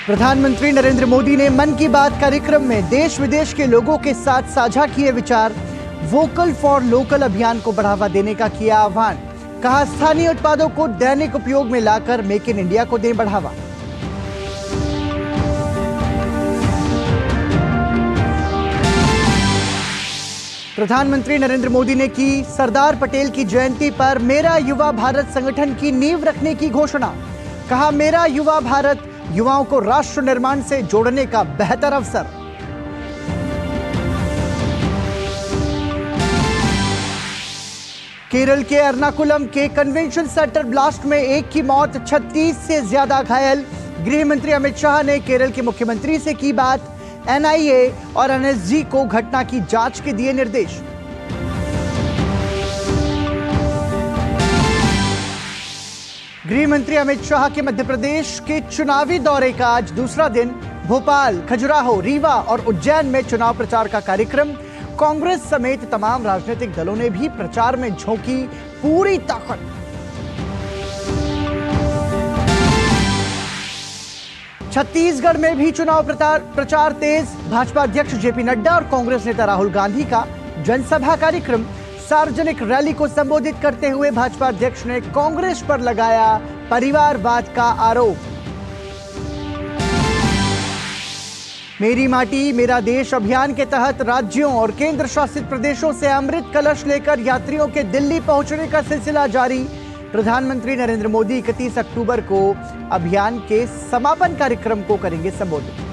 प्रधानमंत्री नरेंद्र मोदी ने मन की बात कार्यक्रम में देश विदेश के लोगों के साथ साझा किए विचार। वोकल फॉर लोकल अभियान को बढ़ावा देने का किया आह्वान। कहा, स्थानीय उत्पादों को दैनिक उपयोग में लाकर मेक इन इंडिया को दें बढ़ावा। प्रधानमंत्री नरेंद्र मोदी ने की सरदार पटेल की जयंती पर मेरा युवा भारत संगठन की नींव रखने की घोषणा। कहा, मेरा युवा भारत युवाओं को राष्ट्र निर्माण से जोड़ने का बेहतर अवसर। केरल के एर्नाकुलम के कन्वेंशन सेंटर ब्लास्ट में एक की मौत, 36 से ज्यादा घायल। गृह मंत्री अमित शाह ने केरल के मुख्यमंत्री से की बात। एनआईए और एनएसजी को घटना की जांच के दिए निर्देश। गृह मंत्री अमित शाह के मध्य प्रदेश के चुनावी दौरे का आज दूसरा दिन। भोपाल, खजुराहो, रीवा और उज्जैन में चुनाव प्रचार का कार्यक्रम। कांग्रेस समेत तमाम राजनीतिक दलों ने भी प्रचार में झोंकी पूरी ताकत। छत्तीसगढ़ में भी चुनाव प्रचार तेज। भाजपा अध्यक्ष जेपी नड्डा और कांग्रेस नेता राहुल गांधी का जनसभा कार्यक्रम। सार्वजनिक रैली को संबोधित करते हुए भाजपा अध्यक्ष ने कांग्रेस पर लगाया परिवारवाद का आरोप। मेरी माटी मेरा देश अभियान के तहत राज्यों और केंद्र शासित प्रदेशों से अमृत कलश लेकर यात्रियों के दिल्ली पहुंचने का सिलसिला जारी। प्रधानमंत्री नरेंद्र मोदी 31 अक्टूबर को अभियान के समापन कार्यक्रम को करेंगे संबोधित।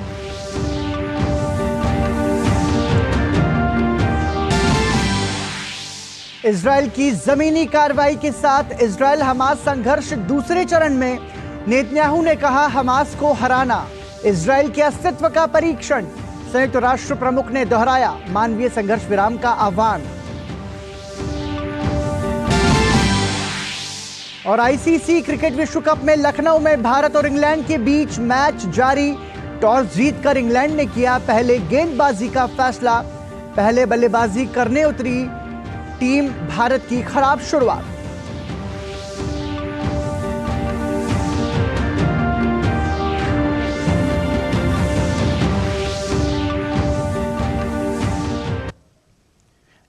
इजरायल की जमीनी कार्रवाई के साथ इजरायल हमास संघर्ष दूसरे चरण में। नेतन्याहू ने कहा, हमास को हराना इजरायल के अस्तित्व का परीक्षण। संयुक्त राष्ट्र प्रमुख ने दोहराया मानवीय संघर्ष विराम का आह्वान। और आईसीसी क्रिकेट विश्व कप में लखनऊ में भारत और इंग्लैंड के बीच मैच जारी। टॉस जीतकर इंग्लैंड ने किया पहले गेंदबाजी का फैसला। पहले बल्लेबाजी करने उतरी टीम भारत की खराब शुरुआत।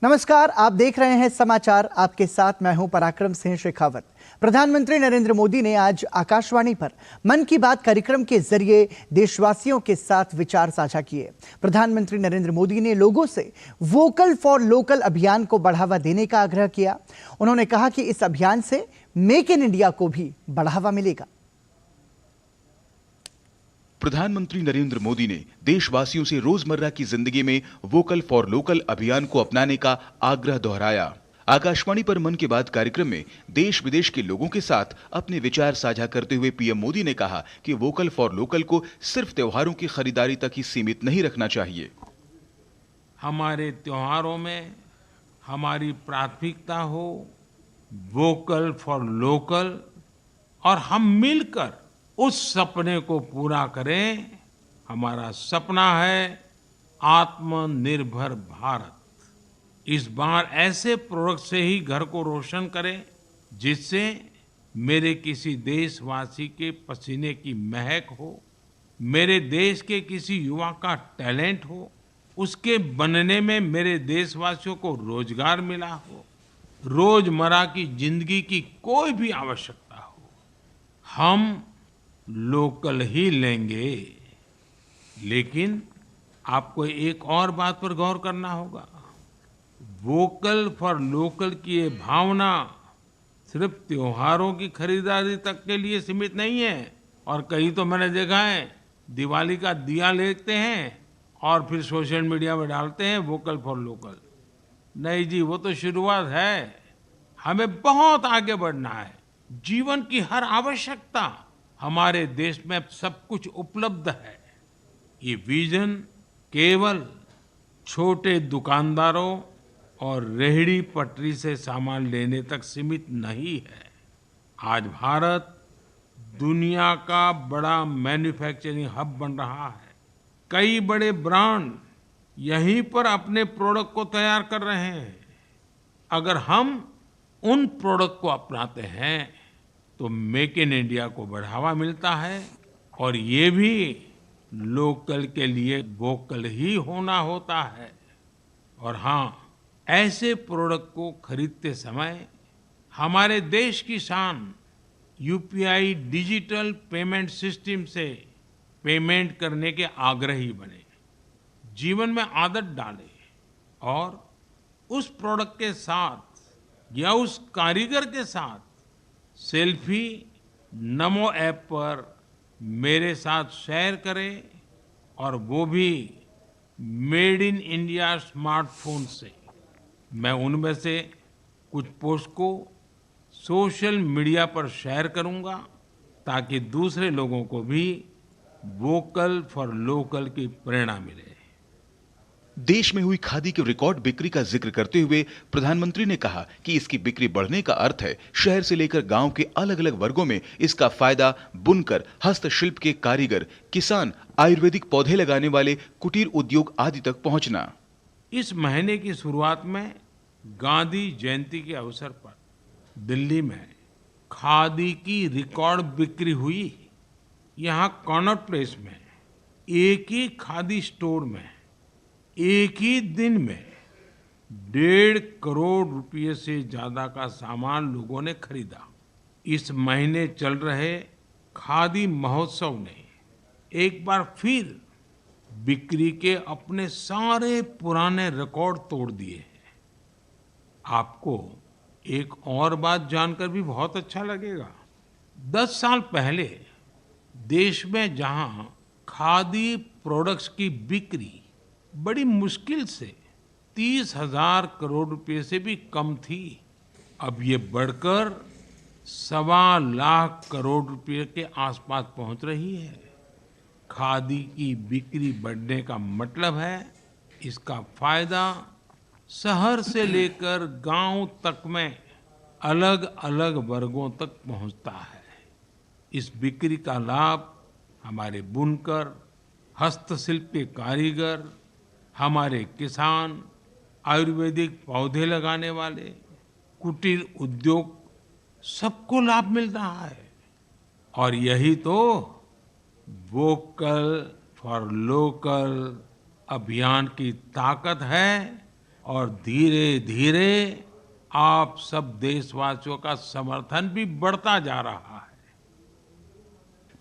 नमस्कार, आप देख रहे हैं समाचार। आपके साथ मैं हूं पराक्रम सिंह शेखावत। प्रधानमंत्री नरेंद्र मोदी ने आज आकाशवाणी पर मन की बात कार्यक्रम के जरिए देशवासियों के साथ विचार साझा किए। प्रधानमंत्री नरेंद्र मोदी ने लोगों से वोकल फॉर लोकल अभियान को बढ़ावा देने का आग्रह किया। उन्होंने कहा कि इस अभियान से मेक इन इंडिया को भी बढ़ावा मिलेगा। प्रधानमंत्री नरेंद्र मोदी ने देशवासियों से रोजमर्रा की जिंदगी में वोकल फॉर लोकल अभियान को अपनाने का आग्रह दोहराया। आकाशवाणी पर मन की बात कार्यक्रम में देश विदेश के लोगों के साथ अपने विचार साझा करते हुए पीएम मोदी ने कहा कि वोकल फॉर लोकल को सिर्फ त्योहारों की खरीदारी तक ही सीमित नहीं रखना चाहिए। हमारे त्योहारों में हमारी प्राथमिकता हो वोकल फॉर लोकल, और हम मिलकर उस सपने को पूरा करें। हमारा सपना है आत्मनिर्भर भारत। इस बार ऐसे प्रोडक्ट से ही घर को रोशन करें जिससे मेरे किसी देशवासी के पसीने की महक हो, मेरे देश के किसी युवा का टैलेंट हो, उसके बनने में मेरे देशवासियों को रोजगार मिला हो, रोजमर्रा की जिंदगी की कोई भी आवश्यकता हो, हम लोकल ही लेंगे। लेकिन आपको एक और बात पर गौर करना होगा। वोकल फॉर लोकल की ये भावना सिर्फ त्योहारों की खरीदारी तक के लिए सीमित नहीं है। और कहीं तो मैंने देखा है दिवाली का दिया लेते हैं और फिर सोशल मीडिया में डालते हैं वोकल फॉर लोकल। नहीं जी, वो तो शुरुआत है। हमें बहुत आगे बढ़ना है। जीवन की हर आवश्यकता हमारे देश में सब कुछ उपलब्ध है। ये विजन केवल छोटे दुकानदारों और रेहड़ी पटरी से सामान लेने तक सीमित नहीं है। आज भारत दुनिया का बड़ा मैन्युफैक्चरिंग हब बन रहा है। कई बड़े ब्रांड यहीं पर अपने प्रोडक्ट को तैयार कर रहे हैं। अगर हम उन प्रोडक्ट को अपनाते हैं तो मेक इन इंडिया को बढ़ावा मिलता है और ये भी लोकल के लिए वोकल ही होना होता है। और हाँ, ऐसे प्रोडक्ट को खरीदते समय हमारे देश की शान यूपीआई डिजिटल पेमेंट सिस्टम से पेमेंट करने के आग्रही बने, जीवन में आदत डालें और उस प्रोडक्ट के साथ या उस कारीगर के साथ सेल्फी नमो ऐप पर मेरे साथ शेयर करें, और वो भी मेड इन इंडिया स्मार्टफोन से। मैं उनमें से कुछ पोस्ट को सोशल मीडिया पर शेयर करूंगा ताकि दूसरे लोगों को भी वोकल फॉर लोकल की प्रेरणा मिले। देश में हुई खादी की रिकॉर्ड बिक्री का जिक्र करते हुए प्रधानमंत्री ने कहा कि इसकी बिक्री बढ़ने का अर्थ है शहर से लेकर गांव के अलग अलग वर्गों में इसका फायदा बुनकर, हस्तशिल्प के कारीगर, किसान, आयुर्वेदिक पौधे लगाने वाले, कुटीर उद्योग आदि तक पहुंचना। इस महीने की शुरुआत में गांधी जयंती के अवसर पर दिल्ली में खादी की रिकॉर्ड बिक्री हुई। यहाँ कॉनॉट प्लेस में एक ही खादी स्टोर में एक ही दिन में 1.5 करोड़ रुपये से ज्यादा का सामान लोगों ने खरीदा। इस महीने चल रहे खादी महोत्सव ने एक बार फिर बिक्री के अपने सारे पुराने रिकॉर्ड तोड़ दिए हैं। आपको एक और बात जानकर भी बहुत अच्छा लगेगा। 10 साल पहले देश में जहां खादी प्रोडक्ट्स की बिक्री बड़ी मुश्किल से 30,000 करोड़ रुपए से भी कम थी, अब ये बढ़कर 1.25 लाख करोड़ रुपए के आसपास पहुंच रही है। खादी की बिक्री बढ़ने का मतलब है इसका फायदा शहर से लेकर गांव तक में अलग अलग वर्गों तक पहुंचता है। इस बिक्री का लाभ हमारे बुनकर, हस्तशिल्प के कारीगर, हमारे किसान, आयुर्वेदिक पौधे लगाने वाले, कुटीर उद्योग, सबको लाभ मिल रहा है। और यही तो वोकल फॉर लोकल अभियान की ताकत है। और धीरे धीरे आप सब देशवासियों का समर्थन भी बढ़ता जा रहा है।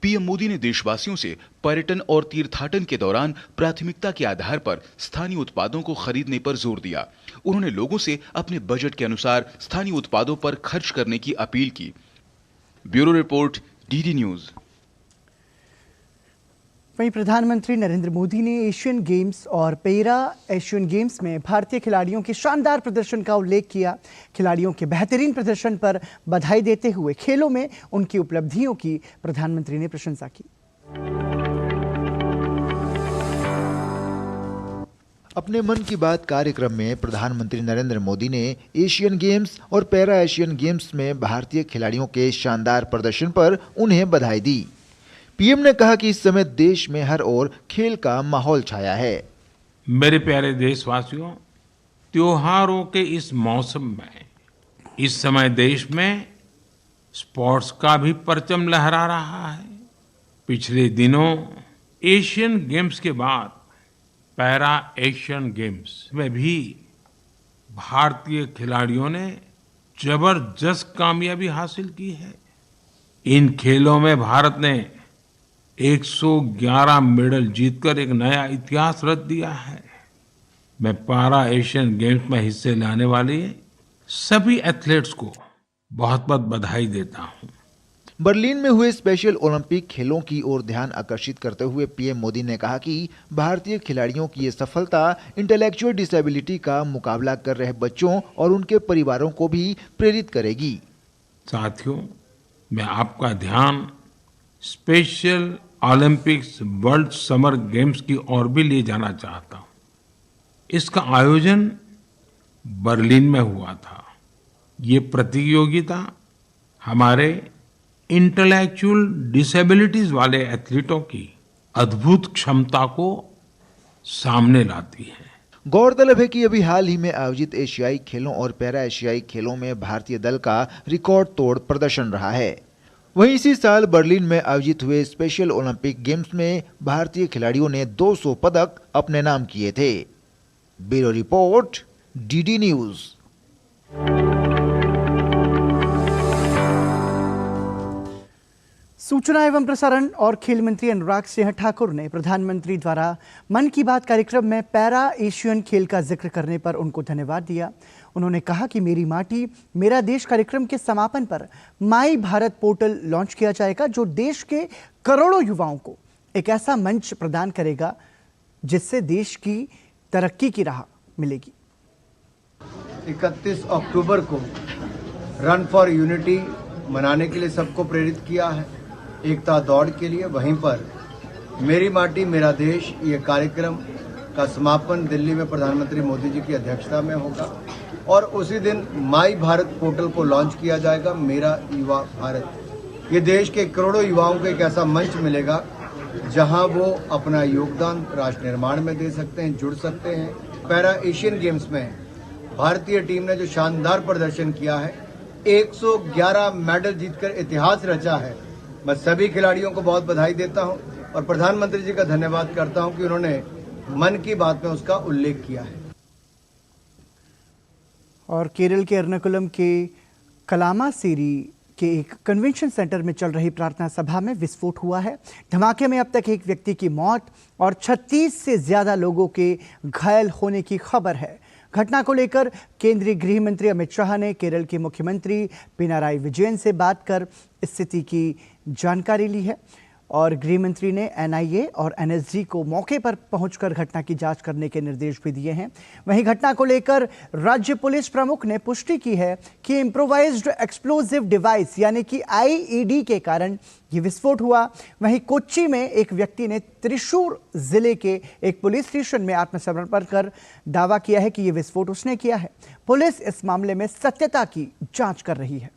पीएम मोदी ने देशवासियों से पर्यटन और तीर्थाटन के दौरान प्राथमिकता के आधार पर स्थानीय उत्पादों को खरीदने पर जोर दिया। उन्होंने लोगों से अपने बजट के अनुसार स्थानीय उत्पादों पर खर्च करने की अपील की। Bureau report, DD news. वहीं प्रधानमंत्री नरेंद्र मोदी ने एशियन गेम्स और पैरा एशियन गेम्स में भारतीय खिलाड़ियों के शानदार प्रदर्शन का उल्लेख किया। खिलाड़ियों के बेहतरीन प्रदर्शन पर बधाई देते हुए खेलों में उनकी उपलब्धियों की प्रधानमंत्री ने प्रशंसा की। अपने मन की बात कार्यक्रम में प्रधानमंत्री नरेंद्र मोदी ने एशियन गेम्स और पैरा एशियन गेम्स में भारतीय खिलाड़ियों के शानदार प्रदर्शन पर उन्हें बधाई दी। पीएम ने कहा कि इस समय देश में हर ओर खेल का माहौल छाया है। मेरे प्यारे देशवासियों, त्योहारों के इस मौसम में इस समय देश में स्पोर्ट्स का भी परचम लहरा रहा है। पिछले दिनों एशियन गेम्स के बाद पैरा एशियन गेम्स में भी भारतीय खिलाड़ियों ने जबरदस्त कामयाबी हासिल की है। इन खेलों में भारत ने 111 मेडल जीतकर एक नया इतिहास रच दिया है। मैं पैरा एशियन गेम्स में हिस्से लेने वाले सभी एथलीट्स को बहुत बहुत बधाई देता हूं। बर्लिन में हुए स्पेशल ओलंपिक खेलों की ओर ध्यान आकर्षित करते हुए पीएम मोदी ने कहा कि भारतीय खिलाड़ियों की ये सफलता इंटेलेक्चुअल डिसेबिलिटी का मुकाबला कर रहे बच्चों और उनके परिवारों को भी प्रेरित करेगी। साथियों, मैं आपका ध्यान special Olympics world summer games की ओर भी ले जाना चाहता हूं। इसका आयोजन बर्लिन में हुआ था। ये प्रतियोगिता हमारे इंटेलेक्चुअल डिसेबिलिटीज वाले एथलीटों की अद्भुत क्षमता को सामने लाती है। गौरतलब है कि अभी हाल ही में आयोजित एशियाई खेलों और पैरा एशियाई खेलों में भारतीय दल का रिकॉर्ड तोड़ प्रदर्शन रहा है। वहीं इसी साल बर्लिन में आयोजित हुए स्पेशल ओलंपिक गेम्स में भारतीय खिलाड़ियों ने 200 पदक अपने नाम किए थे। Bureau report, DD news. सूचना एवं प्रसारण और खेल मंत्री अनुराग सिंह ठाकुर ने प्रधानमंत्री द्वारा मन की बात कार्यक्रम में पैरा एशियन खेल का जिक्र करने पर उनको धन्यवाद दिया। उन्होंने कहा कि मेरी माटी मेरा देश कार्यक्रम के समापन पर माई भारत पोर्टल लॉन्च किया जाएगा, जो देश के करोड़ों युवाओं को एक ऐसा मंच प्रदान करेगा जिससे देश की तरक्की की राह मिलेगी। 31 अक्टूबर को रन फॉर यूनिटी मनाने के लिए सबको प्रेरित किया है, एकता दौड़ के लिए। वहीं पर मेरी माटी मेरा देश ये कार्यक्रम का समापन दिल्ली में प्रधानमंत्री मोदी जी की अध्यक्षता में होगा और उसी दिन माई भारत पोर्टल को लॉन्च किया जाएगा। मेरा युवा भारत, ये देश के करोड़ों युवाओं को एक ऐसा मंच मिलेगा जहां वो अपना योगदान राष्ट्र निर्माण में दे सकते हैं, जुड़ सकते हैं। पैरा एशियन गेम्स में भारतीय टीम ने जो शानदार प्रदर्शन किया है, 111 मेडल जीतकर इतिहास रचा है। मैं सभी खिलाड़ियों को बहुत बधाई देता हूं और प्रधानमंत्री जी का धन्यवाद करता हूं कि उन्होंने मन की बात में उसका उल्लेख किया है। और केरल के एर्नाकुलम के कलामासेरी के एक कन्वेंशन सेंटर में चल रही प्रार्थना सभा में विस्फोट हुआ है। धमाके में अब तक एक व्यक्ति की मौत और 36 से ज्यादा लोगों के घायल होने की खबर है। घटना को लेकर केंद्रीय गृह मंत्री अमित शाह ने केरल के मुख्यमंत्री पिनाराई विजयन से बात कर स्थिति की जानकारी ली है और गृह मंत्री ने एनआईए और एनएसजी को मौके पर पहुंचकर घटना की जांच करने के निर्देश भी दिए हैं। वहीं घटना को लेकर राज्य पुलिस प्रमुख ने पुष्टि की है कि इम्प्रोवाइज्ड एक्सप्लोजिव डिवाइस यानी कि आईईडी के कारण ये विस्फोट हुआ। वहीं कोच्चि में एक व्यक्ति ने त्रिशूर जिले के एक पुलिस स्टेशन में आत्मसमर्पण कर दावा किया है कि ये विस्फोट उसने किया है। पुलिस इस मामले में सत्यता की जांच कर रही है।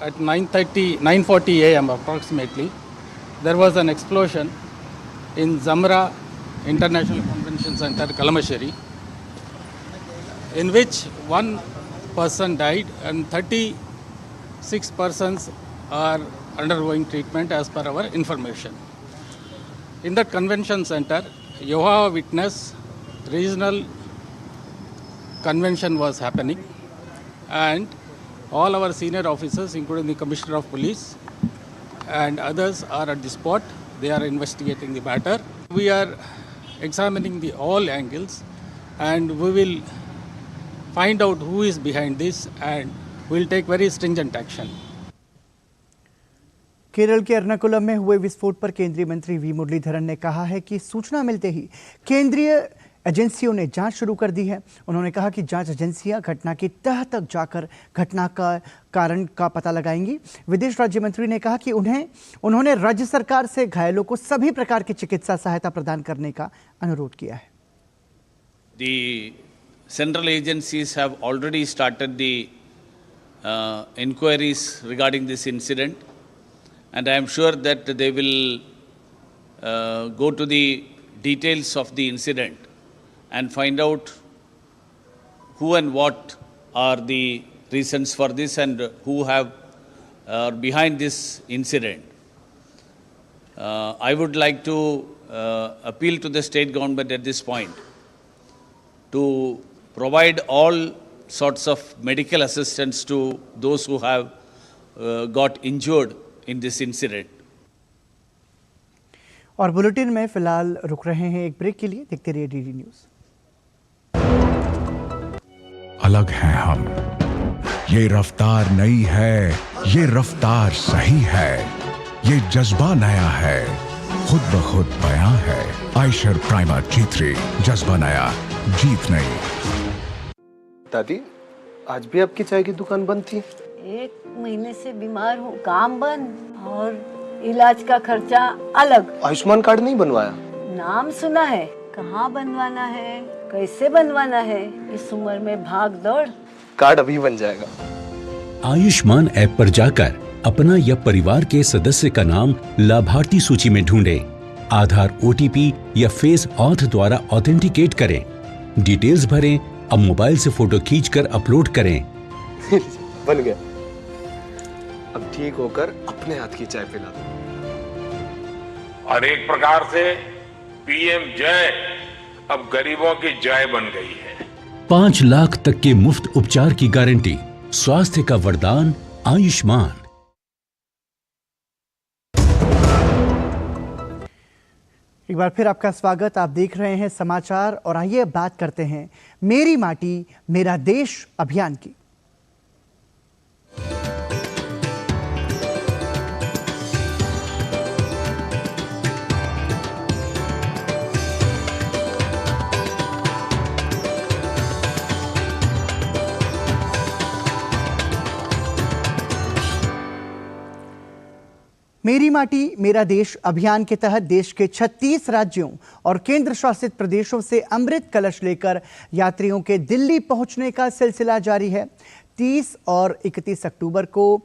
At 9:40 a.m. approximately, there was an explosion in Zamra International Convention Center, Kalamassery, in which one person died and 36 persons are undergoing treatment as per our information. In that convention center, Jehovah's Witness regional convention was happening, and all our senior officers, including the Commissioner of Police and others, are at the spot. They are investigating the matter. We are examining all angles and we will find out who is behind this and we will take very stringent action. Kerala के एर्नाकुलम में हुए विस्फोट पर केंद्रीय मंत्री we Muraleedharan ने कहा है कि सूचना मिलते ही केंद्रीय एजेंसियों ने जांच शुरू कर दी है। उन्होंने कहा कि जांच एजेंसियां घटना की तह तक जाकर घटना का कारण का पता लगाएंगी। विदेश राज्य मंत्री ने कहा कि उन्होंने राज्य सरकार से घायलों को सभी प्रकार की चिकित्सा सहायता प्रदान करने का अनुरोध किया है। The central agencies have already started the inquiries regarding this incident, and I am sure that they will go to the details of the incident and find out who and what are the reasons for this and who have behind this incident. I would like to appeal to the state government at this point to provide all sorts of medical assistance to those who have got injured in this incident. और bulletin में फिलहाल रुक रहे हैं एक break के लिए। देखते रहिए डीडी न्यूज। अलग हैं हम, ये रफ्तार नई है, ये रफ्तार सही है, ये जज्बा नया है, खुद ब खुद बयां है। आयशर प्राइमर G3, जज्बा नया, जीत नई। दादी, आज भी आपकी चाय की दुकान बंद थी? 1 महीने से बीमार हूँ, काम बंद और इलाज का खर्चा अलग। आयुष्मान कार्ड नहीं बनवाया? नाम सुना है, कहाँ बनवाना है, कैसे बनवाना है, इस उम्र में भाग दौड़। कार्ड अभी बन जाएगा। आयुष्मान ऐप पर जाकर अपना या परिवार के सदस्य का नाम लाभार्थी सूची में ढूंढें। आधार, OTP या फेस ऑथ द्वारा ऑथेंटिकेट करें। डिटेल्स भरें। अब मोबाइल से फोटो खींचकर अपलोड करें। बन गया। अब ठीक होकर अपने हाथ की चाय पिला दो। और एक प्रकार से पीएम जय अब गरीबों की जय बन गई है। 5 लाख तक के मुफ्त उपचार की गारंटी, स्वास्थ्य का वरदान आयुष्मान। एक बार फिर आपका स्वागत। आप देख रहे हैं समाचार और आइए अब बात करते हैं मेरी माटी मेरा देश अभियान की। मेरी माटी मेरा देश अभियान के तहत देश के 36 राज्यों और केंद्र शासित प्रदेशों से अमृत कलश लेकर यात्रियों के दिल्ली पहुंचने का सिलसिला जारी है। 30 और 31 अक्टूबर को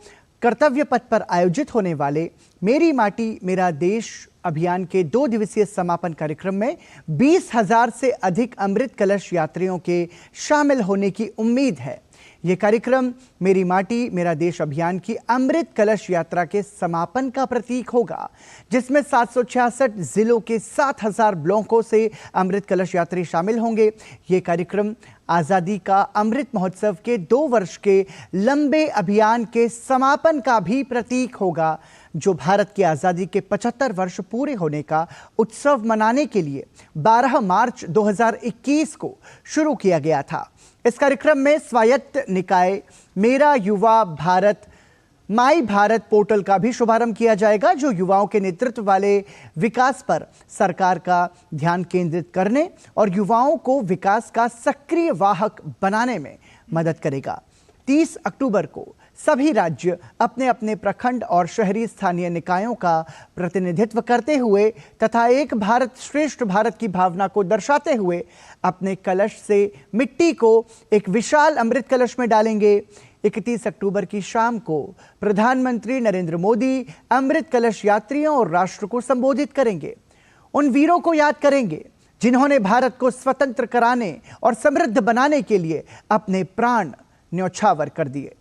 कर्तव्य पथ पर आयोजित होने वाले मेरी माटी मेरा देश अभियान के 2 दिवसीय समापन कार्यक्रम में 20,000 से अधिक अमृत कलश यात्रियों के शामिल होने की उम्मीद है। ये कार्यक्रम मेरी माटी मेरा देश अभियान की अमृत कलश यात्रा के समापन का प्रतीक होगा, जिसमें 766 जिलों के 7,000 ब्लॉकों से अमृत कलश यात्री शामिल होंगे। ये कार्यक्रम आज़ादी का अमृत महोत्सव के 2 वर्ष के लंबे अभियान के समापन का भी प्रतीक होगा, जो भारत की आज़ादी के 75 वर्ष पूरे होने का उत्सव मनाने के लिए 12 मार्च 2021 को शुरू किया गया था। इस कार्यक्रम में स्वायत्त निकाय मेरा युवा भारत माई भारत पोर्टल का भी शुभारंभ किया जाएगा, जो युवाओं के नेतृत्व वाले विकास पर सरकार का ध्यान केंद्रित करने और युवाओं को विकास का सक्रिय वाहक बनाने में मदद करेगा। 30 अक्टूबर को सभी राज्य अपने अपने प्रखंड और शहरी स्थानीय निकायों का प्रतिनिधित्व करते हुए तथा एक भारत श्रेष्ठ भारत की भावना को दर्शाते हुए अपने कलश से मिट्टी को एक विशाल अमृत कलश में डालेंगे। 31 अक्टूबर की शाम को प्रधानमंत्री नरेंद्र मोदी अमृत कलश यात्रियों और राष्ट्र को संबोधित करेंगे। उन वीरों को याद करेंगे जिन्होंने भारत को स्वतंत्र कराने और समृद्ध बनाने के लिए अपने प्राण न्यौछावर कर दिए।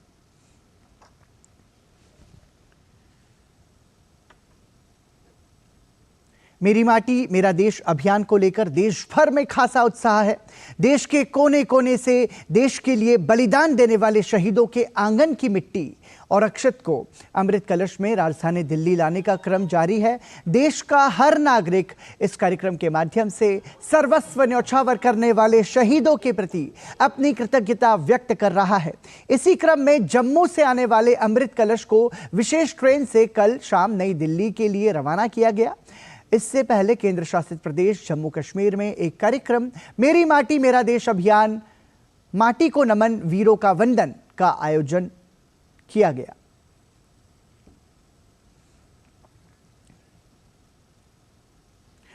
मेरी माटी मेरा देश अभियान को लेकर देश भर में खासा उत्साह है। देश के कोने कोने से देश के लिए बलिदान देने वाले शहीदों के आंगन की मिट्टी और अक्षत को अमृत कलश में राजधानी दिल्ली लाने का क्रम जारी है। देश का हर नागरिक इस कार्यक्रम के माध्यम से सर्वस्व न्यौछावर करने वाले शहीदों के प्रति अपनी कृतज्ञता व्यक्त कर रहा है। इसी क्रम में जम्मू से आने वाले अमृत कलश को विशेष ट्रेन से कल शाम नई दिल्ली के लिए रवाना किया गया। इससे पहले केंद्र शासित प्रदेश जम्मू कश्मीर में एक कार्यक्रम मेरी माटी मेरा देश अभियान माटी को नमन वीरों का वंदन का आयोजन किया गया।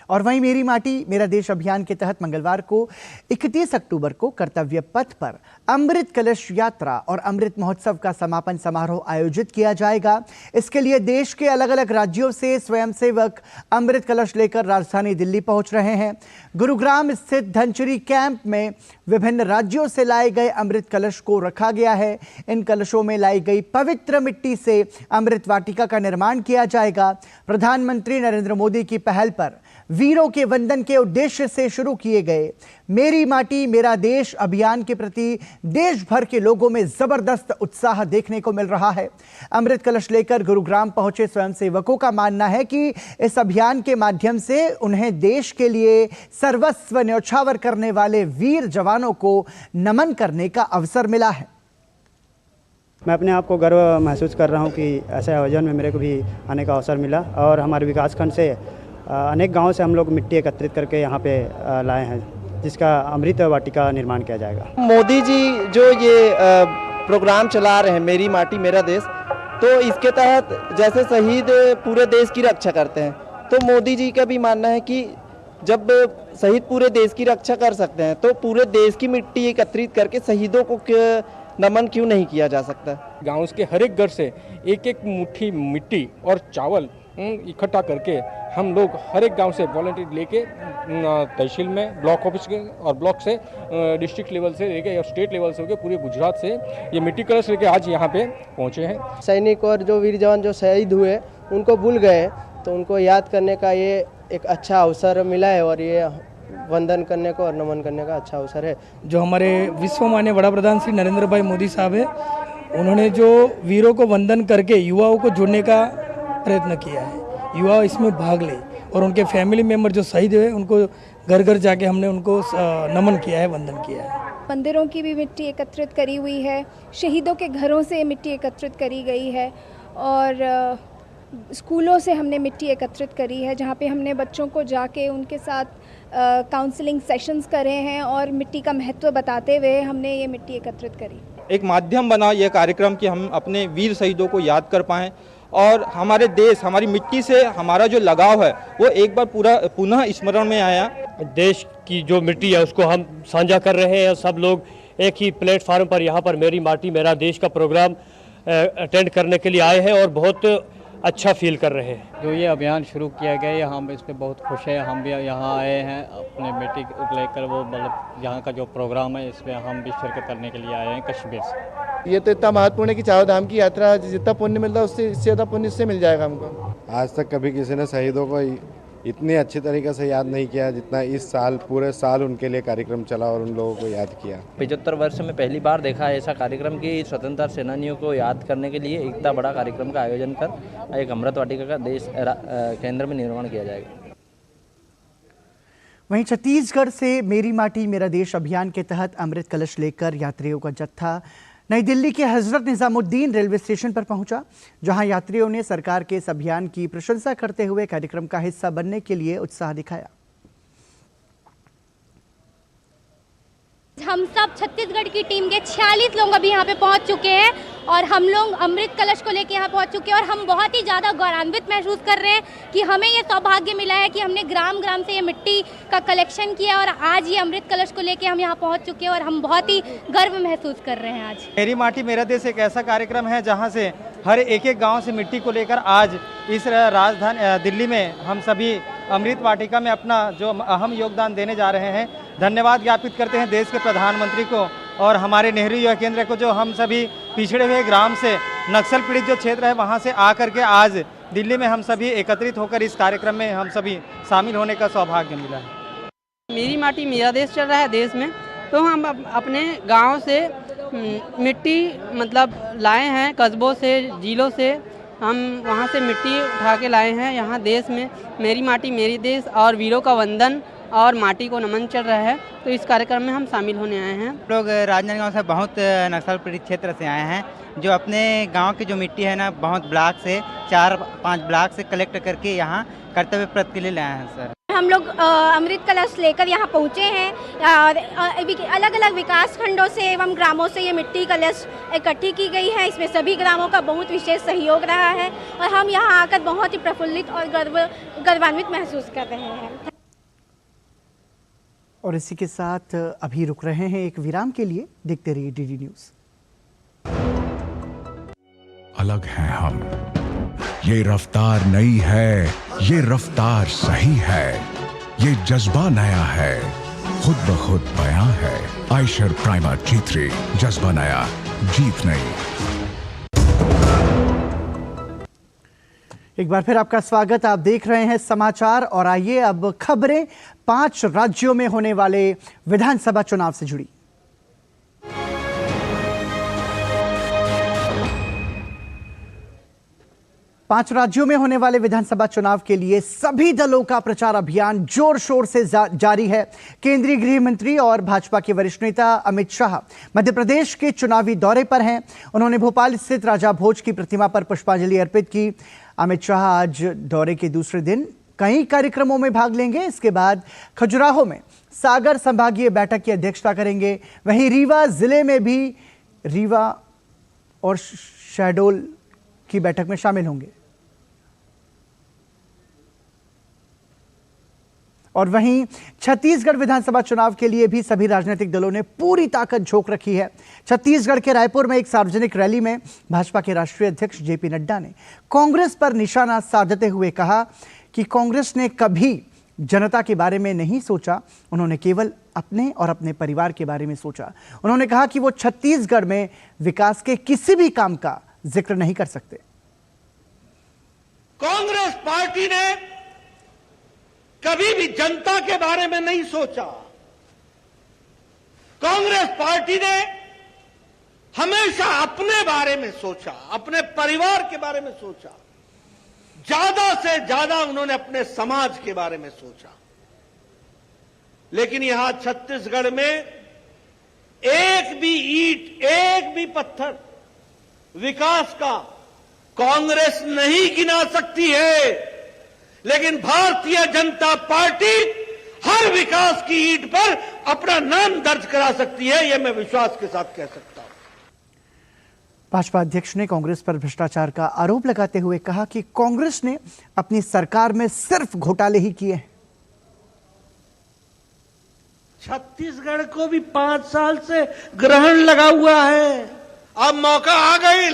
और वहीं मेरी माटी मेरा देश अभियान के तहत मंगलवार को 31 अक्टूबर को कर्तव्य पथ पर अमृत कलश यात्रा और अमृत महोत्सव का समापन समारोह आयोजित किया जाएगा। इसके लिए देश के अलग अलग राज्यों से स्वयंसेवक अमृत कलश लेकर राजधानी दिल्ली पहुंच रहे हैं। गुरुग्राम स्थित धनचुरी कैंप में विभिन्न राज्यों से लाए गए अमृत कलश को रखा गया है। इन कलशों में लाई गई पवित्र मिट्टी से अमृत वाटिका का निर्माण किया जाएगा। प्रधानमंत्री नरेंद्र मोदी की पहल पर वीरों के वंदन के उद्देश्य से शुरू किए गए मेरी माटी मेरा देश अभियान के प्रति देश भर के लोगों में जबरदस्त उत्साह देखने को मिल रहा है। अमृत कलश लेकर गुरुग्राम पहुंचे स्वयंसेवकों का मानना है कि इस अभियान के माध्यम से उन्हें देश के लिए सर्वस्व न्यौछावर करने वाले वीर जवानों को नमन करने का अवसर मिला है। मैं अपने आप को गर्व महसूस कर रहा हूं कि ऐसे आयोजन में मेरे को भी आने का अवसर मिला और हमारे विकासखंड से अनेक गांवों से हम लोग मिट्टी एकत्रित करके यहाँ पे लाए हैं, जिसका अमृत वाटिका निर्माण किया जाएगा। मोदी जी जो ये प्रोग्राम चला रहे हैं मेरी माटी मेरा देश, तो इसके तहत जैसे शहीद पूरे देश की रक्षा करते हैं, तो मोदी जी का भी मानना है कि जब शहीद पूरे देश की रक्षा कर सकते हैं तो पूरे देश की मिट्टी एकत्रित करके शहीदों को नमन क्यों नहीं किया जा सकता। गाँव के हर एक घर से एक एक मुट्ठी मिट्टी और चावल इकट्ठा करके हम लोग हर एक गांव से वॉलंटियर लेके तहसील में ब्लॉक ऑफिस के और ब्लॉक से डिस्ट्रिक्ट लेवल से लेके और स्टेट लेवल से होकर पूरे गुजरात से ये मिट्टी कलश लेके आज यहाँ पे पहुँचे हैं। सैनिक और जो वीर जवान जो शहीद हुए उनको भूल गए, तो उनको याद करने का ये एक अच्छा अवसर मिला है और ये वंदन करने को और नमन करने का अच्छा अवसर है। जो हमारे विश्व माननीय बड़ा प्रधान श्री नरेंद्र भाई मोदी साहब है, उन्होंने जो वीरों को वंदन करके युवाओं को जोड़ने का प्रयत्न किया है, युवा इसमें भाग ले और उनके फैमिली मेंबर जो शहीद हुए उनको घर घर जाके हमने उनको नमन किया है, वंदन किया है। मंदिरों की भी मिट्टी एकत्रित करी हुई है, शहीदों के घरों से मिट्टी एकत्रित करी गई है और स्कूलों से हमने मिट्टी एकत्रित करी है, जहाँ पे हमने बच्चों को जाके उनके साथ काउंसलिंग सेशंस करे हैं और मिट्टी का महत्व बताते हुए हमने ये मिट्टी एकत्रित करी। एक माध्यम बना यह कार्यक्रम कि हम अपने वीर शहीदों को याद कर पाएँ और हमारे देश, हमारी मिट्टी से हमारा जो लगाव है वो एक बार पुनः स्मरण में आया। देश की जो मिट्टी है उसको हम साझा कर रहे हैं, सब लोग एक ही प्लेटफार्म पर यहाँ पर मेरी माटी मेरा देश का प्रोग्राम अटेंड करने के लिए आए हैं और बहुत अच्छा फील कर रहे हैं। जो ये अभियान शुरू किया गया है हम इस पर बहुत खुश हैं। हम भी यहाँ आए हैं अपने मिट्टी लेकर, वो मतलब यहाँ का जो प्रोग्राम है इसमें हम भी शिरकत करने के लिए आए हैं कश्मीर से। ये तो इतना महत्वपूर्ण है कि चारों धाम की यात्रा जितना पुण्य मिलता है उससे इससे ज़्यादा पुण्य इससे मिल जाएगा हमको। आज तक कभी किसी ने शहीदों को इतनी अच्छी तरीके से याद नहीं किया जितना इस साल, पूरे साल उनके लिए कार्यक्रम चला और उन लोगों को याद किया। 75 वर्ष में पहली बार देखा है ऐसा कार्यक्रम कि स्वतंत्रता सेनानियों को याद करने के लिए इतना बड़ा कार्यक्रम का आयोजन कर एक अमृत वाटिका का देश केंद्र में निर्माण किया जाएगा। वहीं छत्तीसगढ़ से मेरी माटी मेरा देश अभियान के तहत अमृत कलश लेकर यात्रियों का जत्था नई दिल्ली के हजरत निजामुद्दीन रेलवे स्टेशन पर पहुंचा, जहां यात्रियों ने सरकार के इस अभियान की प्रशंसा करते हुए कार्यक्रम का हिस्सा बनने के लिए उत्साह दिखाया। हम सब छत्तीसगढ़ की टीम के 46 लोग अभी यहाँ पे पहुँच चुके हैं और हम लोग अमृत कलश को लेके यहाँ पहुँच चुके हैं और हम बहुत ही ज़्यादा गौरवान्वित महसूस कर रहे हैं कि हमें ये सौभाग्य मिला है कि हमने ग्राम ग्राम से ये मिट्टी का कलेक्शन किया और आज ये अमृत कलश को लेके हम यहाँ पहुँच चुके हैं और हम बहुत ही गर्व महसूस कर रहे हैं। आज मेरी माटी मेरा देश एक ऐसा कार्यक्रम है जहाँ से हर एक गाँव से मिट्टी को लेकर आज इस राजधानी दिल्ली में हम सभी अमृत वाटिका में अपना जो अहम योगदान देने जा रहे हैं। धन्यवाद ज्ञापित करते हैं देश के प्रधानमंत्री को और हमारे नेहरू युवा केंद्र को, जो हम सभी पिछड़े हुए ग्राम से नक्सल पीड़ित जो क्षेत्र है वहां से आकर के आज दिल्ली में हम सभी एकत्रित होकर इस कार्यक्रम में हम सभी शामिल होने का सौभाग्य मिला है। मेरी माटी मेरा देश चल रहा है देश में, तो हम अपने गाँव से मिट्टी मतलब लाए हैं, कस्बों से, जिलों से हम वहाँ से मिट्टी उठा के लाए हैं। यहाँ देश में मेरी माटी मेरी देश और वीरों का वंदन और माटी को नमन चल रहा है, तो इस कार्यक्रम में हम शामिल होने आए हैं। लोग राजनांदगांव से बहुत नक्सल पीड़ित क्षेत्र से आए हैं, जो अपने गांव की जो मिट्टी है ना बहुत ब्लॉक से 4-5 ब्लॉक से कलेक्ट करके यहाँ कर्तव्य प्रत के लिए लाए हैं। सर हम लोग अमृत कलश लेकर यहाँ पहुँचे हैं और अलग अलग विकास खंडों से एवं ग्रामों से ये मिट्टी कलश इकट्ठी की गई है। इसमें सभी ग्रामों का बहुत विशेष सहयोग रहा है और हम यहाँ आकर बहुत ही प्रफुल्लित और गौरवान्वित महसूस कर रहे हैं। और इसी के साथ अभी रुक रहे हैं एक विराम के लिए। देखते रहिए डीडी न्यूज़। अलग हैं हम, ये रफ्तार नई है, ये रफ्तार सही है, ये जज्बा नया है, खुद ब खुद बयां है। आयशर प्राइमर G3, जज्बा नया, जीत नई। एक बार फिर आपका स्वागत। आप देख रहे हैं समाचार और आइए अब खबरें 5 राज्यों में होने वाले विधानसभा चुनाव से जुड़ी। पांच राज्यों में होने वाले विधानसभा चुनाव के लिए सभी दलों का प्रचार अभियान जोर शोर से जारी है। केंद्रीय गृह मंत्री और भाजपा के वरिष्ठ नेता अमित शाह मध्य प्रदेश के चुनावी दौरे पर हैं। उन्होंने भोपाल स्थित राजा भोज की प्रतिमा पर पुष्पांजलि अर्पित की। अमित शाह आज दौरे के दूसरे दिन कई कार्यक्रमों में भाग लेंगे। इसके बाद खजुराहो में सागर संभागीय बैठक की अध्यक्षता करेंगे। वहीं रीवा जिले में भी रीवा और शहडोल की बैठक में शामिल होंगे। और वहीं छत्तीसगढ़ विधानसभा चुनाव के लिए भी सभी राजनीतिक दलों ने पूरी ताकत झोंक रखी है। छत्तीसगढ़ के रायपुर में एक सार्वजनिक रैली में भाजपा के राष्ट्रीय अध्यक्ष जेपी नड्डा ने कांग्रेस पर निशाना साधते हुए कहा कि कांग्रेस ने कभी जनता के बारे में नहीं सोचा, उन्होंने केवल अपने और अपने परिवार के बारे में सोचा। उन्होंने कहा कि वो छत्तीसगढ़ में विकास के किसी भी काम का जिक्र नहीं कर सकते। कांग्रेस पार्टी ने कभी भी जनता के बारे में नहीं सोचा। कांग्रेस पार्टी ने हमेशा अपने बारे में सोचा, अपने परिवार के बारे में सोचा, ज्यादा से ज्यादा उन्होंने अपने समाज के बारे में सोचा। लेकिन यहां छत्तीसगढ़ में एक भी ईंट, एक भी पत्थर विकास का कांग्रेस नहीं गिना सकती है, लेकिन भारतीय जनता पार्टी हर विकास की ईंट पर अपना नाम दर्ज करा सकती है, यह मैं विश्वास के साथ कह सकता हूं। भाजपा अध्यक्ष ने कांग्रेस पर भ्रष्टाचार का आरोप लगाते हुए कहा कि कांग्रेस ने अपनी सरकार में सिर्फ घोटाले ही किए हैं। छत्तीसगढ़ को भी 5 साल से ग्रहण लगा हुआ है, अब मौका आ गई,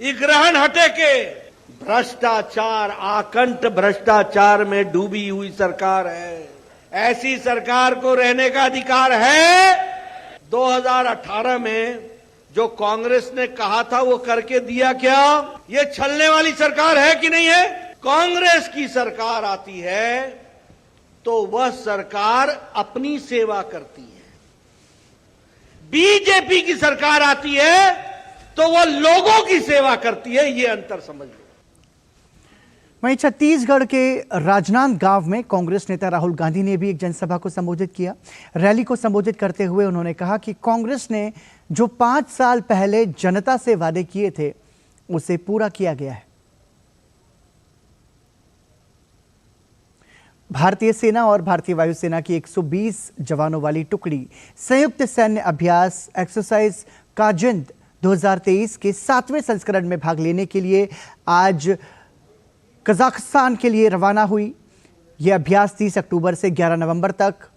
ये ग्रहण हटे के। भ्रष्टाचार, आकंठ भ्रष्टाचार में डूबी हुई सरकार है। ऐसी सरकार को रहने का अधिकार है। 2018 में जो कांग्रेस ने कहा था वो करके दिया क्या? ये छलने वाली सरकार है कि नहीं है? कांग्रेस की सरकार आती है तो वह सरकार अपनी सेवा करती है, बीजेपी की सरकार आती है तो वह लोगों की सेवा करती है, ये अंतर समझ लो। वहीं छत्तीसगढ़ के राजनांदगांव में कांग्रेस नेता राहुल गांधी ने भी एक जनसभा को संबोधित किया। रैली को संबोधित करते हुए उन्होंने कहा कि कांग्रेस ने जो 5 साल पहले जनता से वादे किए थे उसे पूरा किया गया है। भारतीय सेना और भारतीय वायुसेना की 120 जवानों वाली टुकड़ी संयुक्त सैन्य अभ्यास एक्सरसाइज काजिंद 2023 के 7वें संस्करण में भाग लेने के लिए आज कजाकिस्तान के लिए रवाना हुई। यह अभ्यास 30 अक्टूबर से 11 नवंबर तक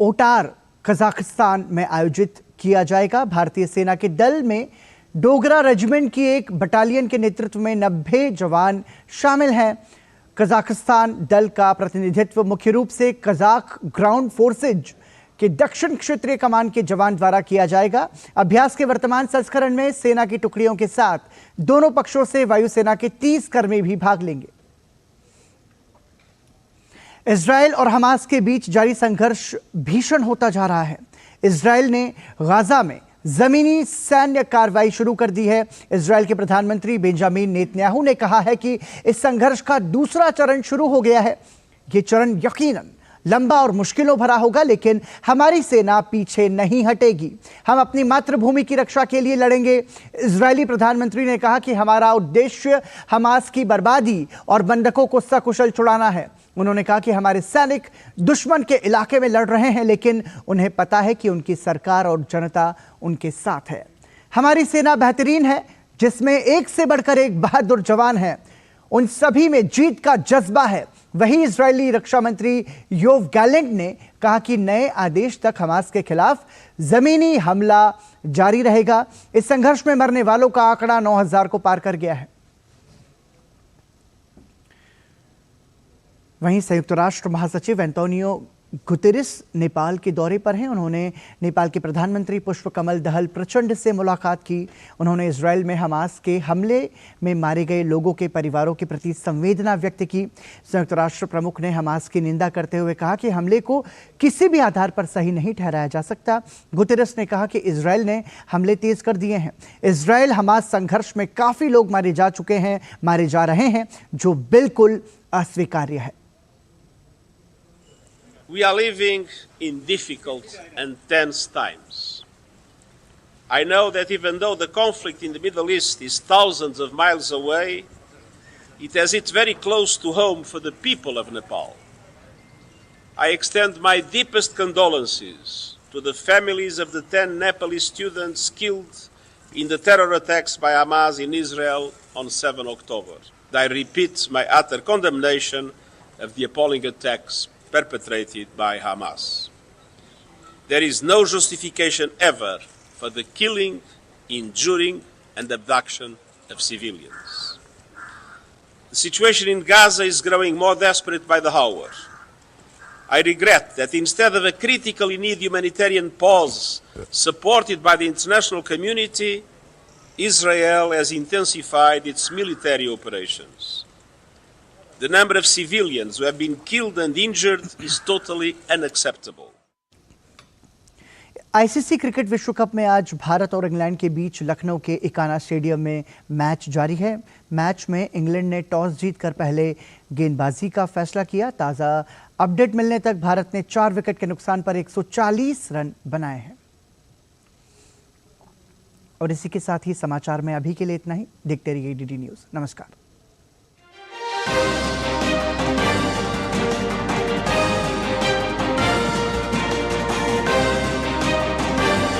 ओटार कजाकिस्तान में आयोजित किया जाएगा। भारतीय सेना के दल में डोगरा रेजिमेंट की एक बटालियन के नेतृत्व में 90 जवान शामिल हैं। कजाकिस्तान दल का प्रतिनिधित्व मुख्य रूप से कजाक ग्राउंड फोर्सेज के दक्षिण क्षेत्रीय कमान के जवान द्वारा किया जाएगा। अभ्यास के वर्तमान संस्करण में सेना की टुकड़ियों के साथ दोनों पक्षों से वायुसेना के 30 कर्मी भी भाग लेंगे। इजरायल और हमास के बीच जारी संघर्ष भीषण होता जा रहा है। इजरायल ने गाजा में जमीनी सैन्य कार्रवाई शुरू कर दी है। इजरायल के प्रधानमंत्री बेंजामिन नेतन्याहू ने कहा है कि इस संघर्ष का दूसरा चरण शुरू हो गया है। यह चरण यकीनन लंबा और मुश्किलों भरा होगा, लेकिन हमारी सेना पीछे नहीं हटेगी। हम अपनी मातृभूमि की रक्षा के लिए लड़ेंगे। इजरायली प्रधानमंत्री ने कहा कि हमारा उद्देश्य हमास की बर्बादी और बंधकों को सकुशल छुड़ाना है। उन्होंने कहा कि हमारे सैनिक दुश्मन के इलाके में लड़ रहे हैं, लेकिन उन्हें पता है कि उनकी सरकार और जनता उनके साथ है। हमारी सेना बेहतरीन है, जिसमें एक से बढ़कर एक बहादुर जवान है। उन सभी में जीत का जज्बा है। वहीं इजरायली रक्षा मंत्री योव गैलेंट ने कहा कि नए आदेश तक हमास के खिलाफ जमीनी हमला जारी रहेगा। इस संघर्ष में मरने वालों का आंकड़ा 9000 को पार कर गया है। वहीं संयुक्त राष्ट्र महासचिव एंटोनियो गुतेरेस नेपाल के दौरे पर हैं। उन्होंने नेपाल के प्रधानमंत्री पुष्पकमल दहल प्रचंड से मुलाकात की। उन्होंने इजरायल में हमास के हमले में मारे गए लोगों के परिवारों के प्रति संवेदना व्यक्त की। संयुक्त राष्ट्र प्रमुख ने हमास की निंदा करते हुए कहा कि हमले को किसी भी आधार पर सही नहीं ठहराया जा सकता। गुतेरेस ने कहा कि इजरायल ने हमले तेज कर दिए हैं। इजरायल हमास संघर्ष में काफ़ी लोग मारे जा रहे हैं, जो बिल्कुल अस्वीकार्य है। We are living in difficult and tense times. I know that even though the conflict in the Middle East is thousands of miles away, it has hit very close to home for the people of Nepal. I extend my deepest condolences to the families of the 10 Nepalese students killed in the terror attacks by Hamas in Israel on 7 October. I repeat my utter condemnation of the appalling attacks perpetrated by Hamas. There is no justification ever for the killing, injuring, and abduction of civilians. The situation in Gaza is growing more desperate by the hour. I regret that instead of a critically needed humanitarian pause supported by the international community, Israel has intensified its military operations. The number of civilians who have been killed and injured is totally unacceptable. ICC cricket विश्व cup में आज भारत और England के बीच लखनऊ के Ekana stadium में match जारी है। Match में इंग्लैंड ने टॉस जीतकर पहले गेंदबाजी का फैसला किया। ताज़ा अपडेट मिलने तक भारत ने 4 विकेट के नुकसान पर 140 रन बनाए हैं। और इसी के साथ ही समाचार में अभी के लिए इतना ही। देखते रहिए डीडी न्यूज़। नमस्कार।